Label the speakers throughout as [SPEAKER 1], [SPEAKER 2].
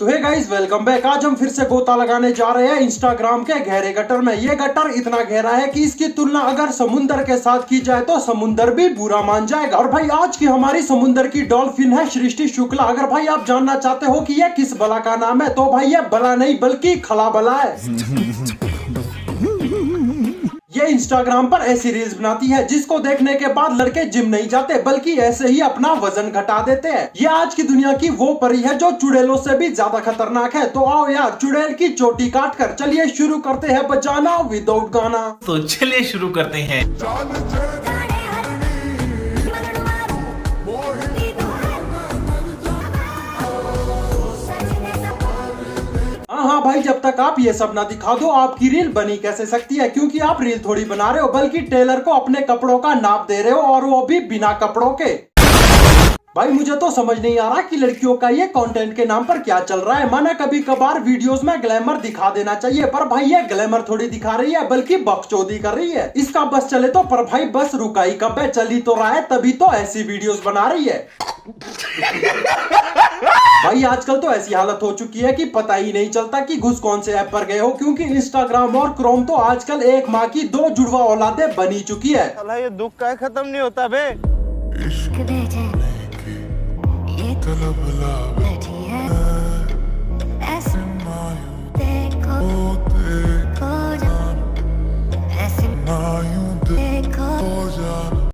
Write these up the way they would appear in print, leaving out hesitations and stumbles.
[SPEAKER 1] तो hey guys welcome back. आज हम फिर से गोता लगाने जा रहे हैं इंस्टाग्राम के गहरे गटर में। ये गटर इतना गहरा है कि इसकी तुलना अगर समुंदर के साथ की जाए तो समुंदर भी बुरा मान जाएगा। और भाई आज की हमारी समुंदर की डॉल्फिन है सृष्टि शुक्ला। अगर भाई आप जानना चाहते हो कि ये किस बला का नाम है तो भाई ये बला नहीं बल्कि खला बला है। ये इंस्टाग्राम पर ऐसी रील्स बनाती है जिसको देखने के बाद लड़के जिम नहीं जाते बल्कि ऐसे ही अपना वजन घटा देते हैं। ये आज की दुनिया की वो परी है जो चुड़ैलों से भी ज्यादा खतरनाक है। तो आओ यार चुड़ैल की चोटी काट कर चलिए शुरू करते हैं बजाना विदाउट गाना।
[SPEAKER 2] तो चलिए शुरू करते हैं।
[SPEAKER 1] हाँ भाई जब तक आप ये सब ना दिखा दो आपकी रील बनी कैसे सकती है, क्योंकि आप रील थोड़ी बना रहे हो बल्कि टेलर को अपने कपड़ों का नाप दे रहे हो और वो भी बिना कपड़ों के। भाई मुझे तो समझ नहीं आ रहा कि लड़कियों का ये कंटेंट के नाम पर क्या चल रहा है। माना कभी कभार वीडियोस में ग्लैमर दिखा देना चाहिए, पर भाई ये ग्लैमर थोड़ी दिखा रही है बल्कि बकचोदी कर रही है। इसका बस चले तो, पर भाई बस रुकाई कब है, चली तो रहा है तभी तो ऐसी वीडियोस बना रही है। भाई आजकल तो ऐसी हालत हो चुकी है कि पता ही नहीं चलता कि घुस कौन से ऐप पर गए हो, क्योंकि इंस्टाग्राम और क्रोम तो आजकल एक माँ की दो जुड़वा औलादे बनी चुकी है।
[SPEAKER 3] ये दुख का खत्म नहीं होता बे।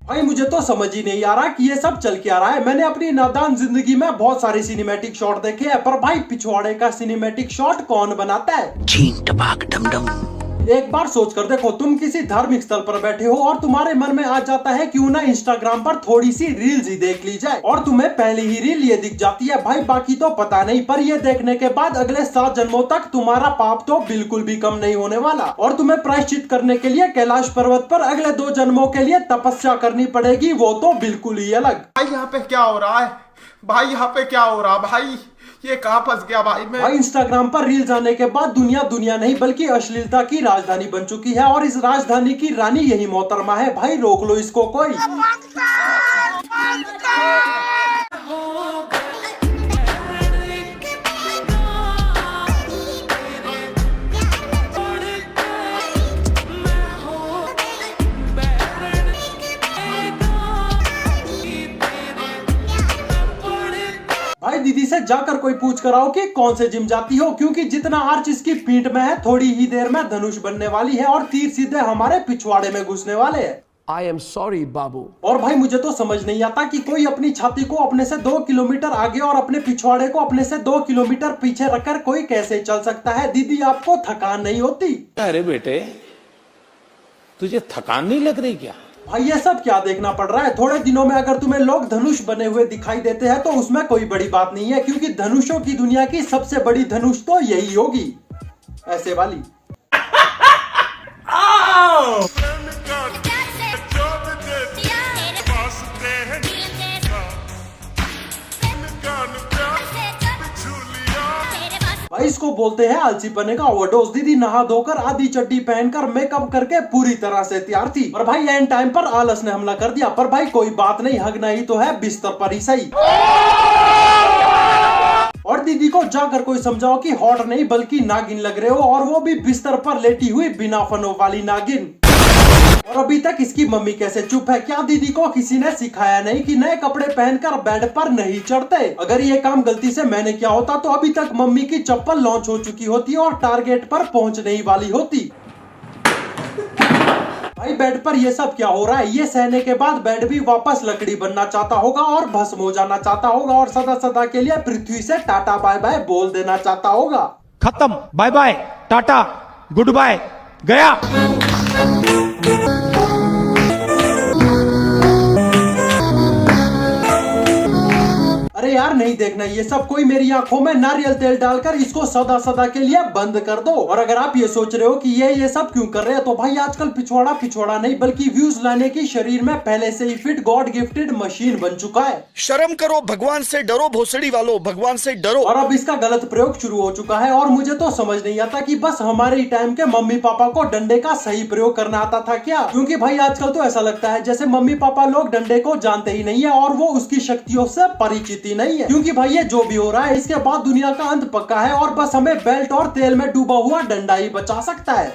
[SPEAKER 1] भाई मुझे तो समझ ही नहीं आ रहा कि ये सब चल क्या रहा है। मैंने अपनी नादान जिंदगी में बहुत सारे सिनेमैटिक शॉट देखे हैं, पर भाई पिछवाड़े का सिनेमैटिक शॉट कौन बनाता है?
[SPEAKER 2] छीन टपाक डम डम।
[SPEAKER 1] एक बार सोच कर देखो, तुम किसी धार्मिक स्थल पर बैठे हो और तुम्हारे मन में आ जाता है क्यों ना इंस्टाग्राम पर थोड़ी सी रील्स ही देख ली जाए, और तुम्हें पहली ही रील ये दिख जाती है। भाई बाकी तो पता नहीं, पर ये देखने के बाद अगले 7 जन्मों तक तुम्हारा पाप तो बिल्कुल भी कम नहीं होने वाला, और तुम्हें प्रायश्चित करने के लिए कैलाश पर्वत पर अगले 2 जन्मों के लिए तपस्या करनी पड़ेगी, वो तो बिल्कुल ही अलग।
[SPEAKER 4] भाई यहाँ पे क्या हो रहा है? भाई यहाँ पे क्या हो रहा? भाई ये कहाँ फंस गया भाई मैं?
[SPEAKER 1] भाई इंस्टाग्राम पर रील्स आने के बाद दुनिया नहीं बल्कि अश्लीलता की राजधानी बन चुकी है, और इस राजधानी की रानी यही मोहतरमा है। भाई रोक लो इसको कोई। भाई दीदी से जाकर कोई पूछ कर आओ कि कौन से जिम जाती हो, क्योंकि जितना आर्च इसकी पीठ में है थोड़ी ही देर में धनुष बनने वाली है और तीर सीधे हमारे पिछवाड़े में घुसने वाले हैं।
[SPEAKER 5] I am sorry, बाबू।
[SPEAKER 1] और भाई मुझे तो समझ नहीं आता कि कोई अपनी छाती को अपने से 2 किलोमीटर आगे और अपने पिछवाड़े को अपने से 2 किलोमीटर पीछे रखकर कोई कैसे चल सकता है। दीदी आपको थकान नहीं होती?
[SPEAKER 6] अरे बेटे तुझे थकान नहीं लग रही क्या?
[SPEAKER 1] भाई ये सब क्या देखना पड़ रहा है? थोड़े दिनों में अगर तुम्हें लोग धनुष बने हुए दिखाई देते हैं तो उसमें कोई बड़ी बात नहीं है, क्योंकि धनुषों की दुनिया की सबसे बड़ी धनुष तो यही होगी, ऐसे वाली। भाई इसको बोलते हैं आलसीपने का ओवरडोज। दीदी नहा धोकर आधी चड्डी पहनकर मेकअप करके पूरी तरह से तैयार थी, और भाई एंड टाइम पर आलस ने हमला कर दिया। पर भाई कोई बात नहीं, हगना ही तो है बिस्तर पर ही सही। और दीदी को जाकर कोई समझाओ कि हॉट नहीं बल्कि नागिन लग रहे हो, और वो भी बिस्तर पर लेटी हुई बिना फनों वाली नागिन। और अभी तक इसकी मम्मी कैसे चुप है? क्या दीदी को किसी ने सिखाया नहीं कि नए कपड़े पहनकर बेड पर नहीं चढ़ते? अगर ये काम गलती से मैंने किया होता तो अभी तक मम्मी की चप्पल लॉन्च हो चुकी होती और टारगेट पर पहुंचने ही वाली होती। भाई बेड पर ये सब क्या हो रहा है? ये सहने के बाद बेड भी वापस लकड़ी बनना चाहता होगा और भस्म हो जाना चाहता होगा, और सदा सदा के लिए पृथ्वी से टाटा बाय बाय बोल देना चाहता होगा।
[SPEAKER 5] खत्म, bye bye, tata, goodbye, गया।
[SPEAKER 1] अरे यार नहीं देखना ये सब, कोई मेरी आंखों में नारियल तेल डालकर इसको सदा सदा के लिए बंद कर दो। और अगर आप ये सोच रहे हो कि ये सब क्यों कर रहे हैं, तो भाई आजकल पिछवाड़ा नहीं बल्कि व्यूज लाने की शरीर में पहले से ही फिट गॉड गिफ्टेड मशीन बन चुका है।
[SPEAKER 4] शर्म करो, भगवान से डरो, भोसड़ी वालों भगवान से डरो।
[SPEAKER 1] और अब इसका गलत प्रयोग शुरू हो चुका है, और मुझे तो समझ नहीं आता कि बस हमारे ही टाइम के मम्मी पापा को डंडे का सही प्रयोग करना आता था क्या? क्योंकि भाई आजकल तो ऐसा लगता है जैसे मम्मी पापा लोग डंडे को जानते ही नहीं है और वो उसकी शक्तियों से परिचित ही नहीं। नहीं है, क्योंकि भाई ये जो भी हो रहा है इसके बाद दुनिया का अंत पक्का है और बस हमें बेल्ट और तेल में डूबा हुआ डंडा ही बचा सकता है।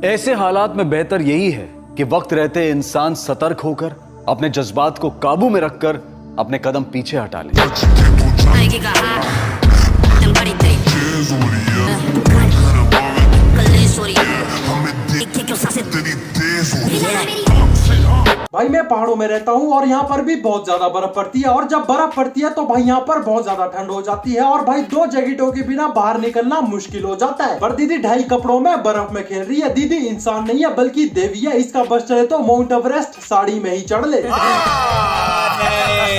[SPEAKER 7] ऐसे हालात में बेहतर यही है कि वक्त रहते इंसान सतर्क होकर अपने जज्बात को काबू में रखकर अपने कदम पीछे हटा ले।
[SPEAKER 1] भाई मैं पहाड़ों में रहता हूँ और यहाँ पर भी बहुत ज्यादा बर्फ पड़ती है और जब बर्फ पड़ती है तो भाई यहाँ पर बहुत ज्यादा ठंड हो जाती है और भाई 2 जैकेटों के बिना बाहर निकलना मुश्किल हो जाता है। पर दीदी 2.5 कपड़ों में बर्फ में खेल रही है। दीदी इंसान नहीं है बल्कि देवी है, इसका बस चले तो माउंट एवरेस्ट साड़ी में ही चढ़ ले।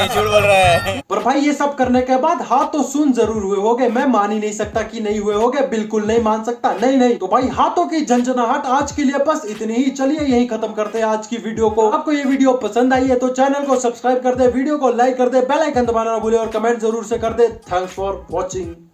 [SPEAKER 3] झूठ बोल रहा है।
[SPEAKER 1] पर भाई ये सब करने के बाद हाथ तो सुन जरूर हुए होगे, मैं मान ही नहीं सकता कि नहीं हुए होगे, बिल्कुल नहीं मान सकता, नहीं। तो भाई हाथों की झंझनाहट आज के लिए बस इतनी ही। चलिए यही खत्म करते हैं आज की वीडियो को। आपको ये वीडियो पसंद आई है तो चैनल को सब्सक्राइब कर दे, वीडियो को लाइक कर दे, बेल आइकन दबाना ना भूले और कमेंट जरूर से कर दे। Thanks for watching.